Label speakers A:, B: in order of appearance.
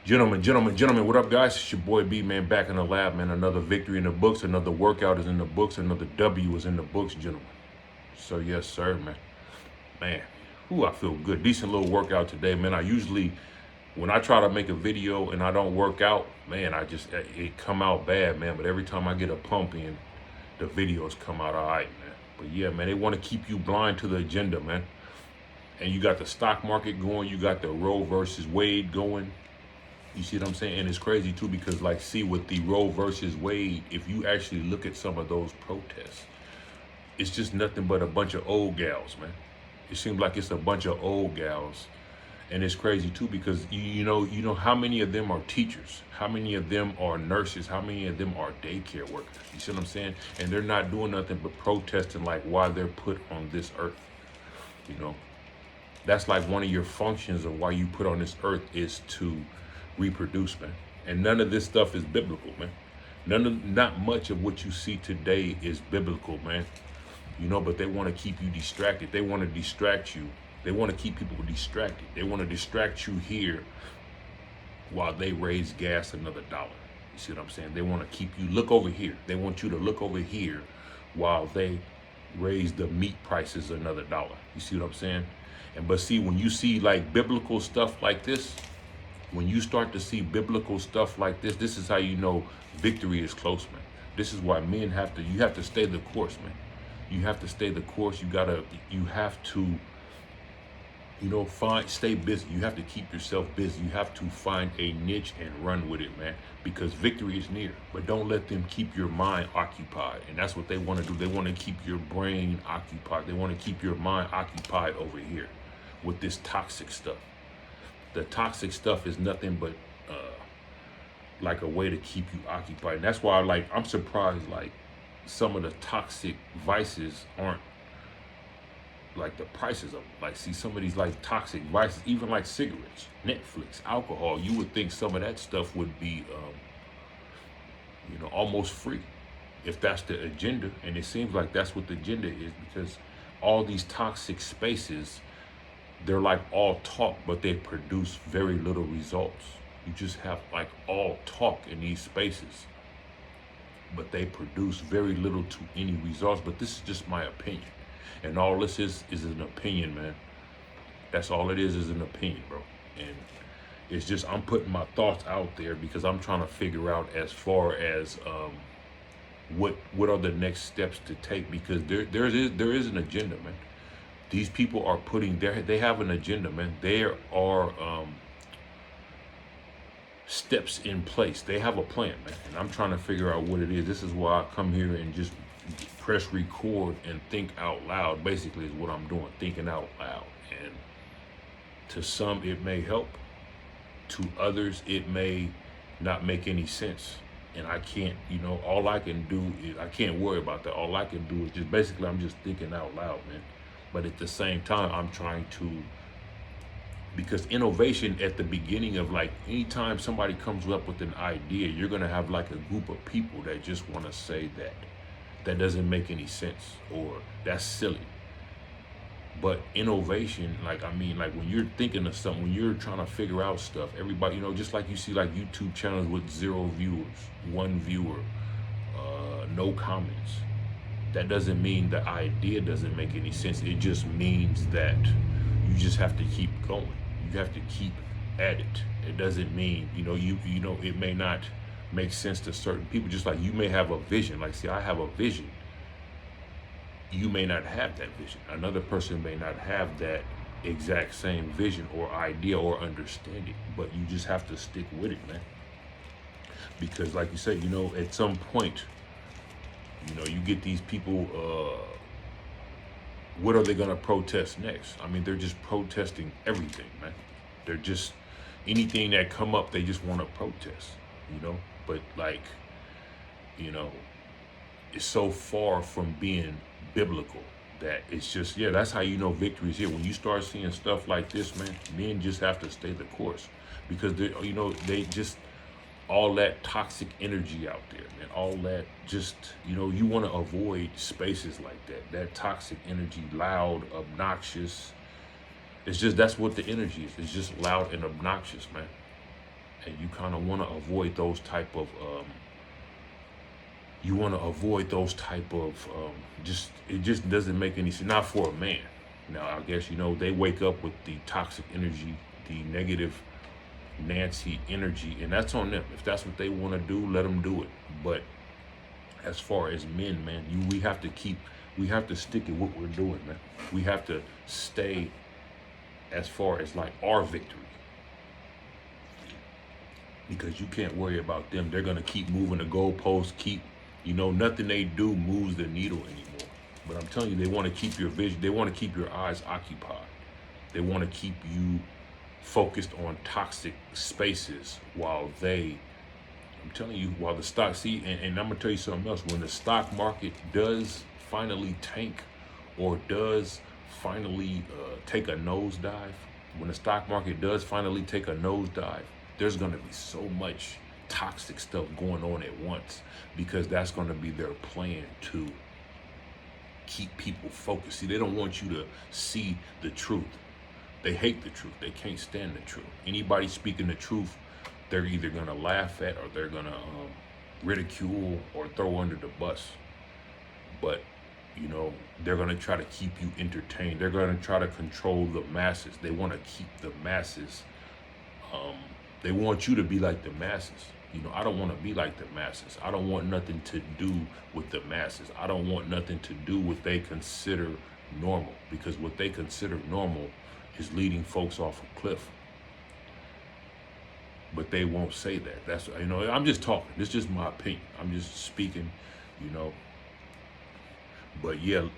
A: Gentlemen, what up, guys? It's your boy B, man, back in the lab, man. Another victory in the books, another workout is in the books, another W is in the books, gentlemen. So, yes, sir, man. Man, I feel good. Decent little workout today, man. I usually, when I try to make a video and I don't work out, man, it come out bad, man. But every time I get a pump in, the videos come out all right, man. But yeah, man, they want to keep you blind to the agenda, man. And you got the stock market going, you got the Roe versus Wade going. You see what I'm saying? And it's crazy too because, like, see, with the Roe versus Wade, if you actually look at some of those protests, it's just nothing but a bunch of old gals, man. It seems like it's a bunch of old gals. And it's crazy too because you know how many of them are teachers, how many of them are nurses, how many of them are daycare workers. You see what I'm saying? And they're not doing nothing but protesting, like, why they're put on this earth. You know, that's like one of your functions of why you put on this earth is to reproduce, man. And none of this stuff is biblical, man. Not much of what you see today is biblical, man. You know, but they want to keep you distracted. They want to distract you. They want to keep people distracted. They want to distract you here while they raise gas another $1. You see what I'm saying? They want to keep you look over here. They want you to look over here while they raise the meat prices another $1. You see what I'm saying? But see, when you see like biblical stuff like this, when you start to see biblical stuff like this is how you know victory is close, man. This is why men you have to stay the course, man. You have to stay the course. You have to, stay busy. You have to keep yourself busy. You have to find a niche and run with it, man, because victory is near. But don't let them keep your mind occupied. And that's what they want to do. They want to keep your brain occupied. They want to keep your mind occupied over here with this toxic stuff. The toxic stuff is nothing but like a way to keep you occupied. And that's why, like, I'm surprised, like, some of the toxic vices aren't like the prices of, like, see, some of these like toxic vices, even like cigarettes, Netflix, alcohol, you would think some of that stuff would be almost free if that's the agenda. And it seems like that's what the agenda is, because all these toxic spaces, they're like all talk, but they produce very little results. You just have like all talk in these spaces, but they produce very little to any results. But this is just my opinion. And all this is an opinion, man. That's all it is an opinion, bro. And it's just, I'm putting my thoughts out there because I'm trying to figure out as far as what are the next steps to take, because there is an agenda, man. These people are they have an agenda, man. There are steps in place. They have a plan, man. And I'm trying to figure out what it is. This is why I come here and just press record and think out loud, basically, is what I'm doing, thinking out loud. And to some, it may help. To others, it may not make any sense. And I can't, all I can do is, I can't worry about that. All I can do is just, basically, I'm just thinking out loud, man. But at the same time, I'm trying to, because innovation at the beginning of, like, anytime somebody comes up with an idea, you're going to have like a group of people that just want to say that doesn't make any sense, or that's silly. But innovation, like, I mean, like, when you're thinking of something, when you're trying to figure out stuff, everybody, just like you see like YouTube channels with 0 viewers, 1 viewer, no comments. That doesn't mean the idea doesn't make any sense. It just means that you just have to keep going. You have to keep at it. It doesn't mean, it may not make sense to certain people. Just like you may have a vision. Like, see, I have a vision. You may not have that vision. Another person may not have that exact same vision or idea or understanding. But you just have to stick with it, man. Because, like you said, at some point, you get these people, what are they going to protest next? I mean, they're just protesting everything, man. They're just, anything that come up, they just want to protest, But, like, it's so far from being biblical that it's just, yeah, that's how you know victory is here. When you start seeing stuff like this, man, men just have to stay the course, because they just, all that toxic energy out there, man, all that just, you want to avoid spaces like that toxic energy, loud, obnoxious. It's just, that's what the energy is. It's just loud and obnoxious, man. And you kind of want to avoid those type of you want to avoid those type of just it just doesn't make any sense. Not for a man. Now I guess, you know, they wake up with the toxic energy, the negative Nancy energy, and that's on them. If that's what they want to do, let them do it. But as far as men, man, we have to stick at what we're doing, man. We have to stay as far as like our victory, because you can't worry about them. They're gonna keep moving the goalposts, nothing they do moves the needle anymore. But I'm telling you, they want to keep your vision, they want to keep your eyes occupied. They want to keep you focused on toxic spaces while I'm telling you, while the stock, and I'm gonna tell you something else. When the stock market does finally tank, or does finally take a nosedive, when the stock market does finally take a nosedive, there's gonna be so much toxic stuff going on at once, because that's gonna be their plan to keep people focused. See, they don't want you to see the truth. They hate the truth. They can't stand the truth. Anybody speaking the truth, they're either gonna laugh at, or they're gonna ridicule or throw under the bus. But they're gonna try to keep you entertained. They're gonna try to control the masses. They want to keep the masses. They want you to be like the masses. I don't want to be like the masses. I don't want nothing to do with the masses. I don't want nothing to do with what they consider normal, because what they consider normal is leading folks off a cliff. But they won't say that. That's, I'm just talking. This is just my opinion. I'm just speaking, But yeah,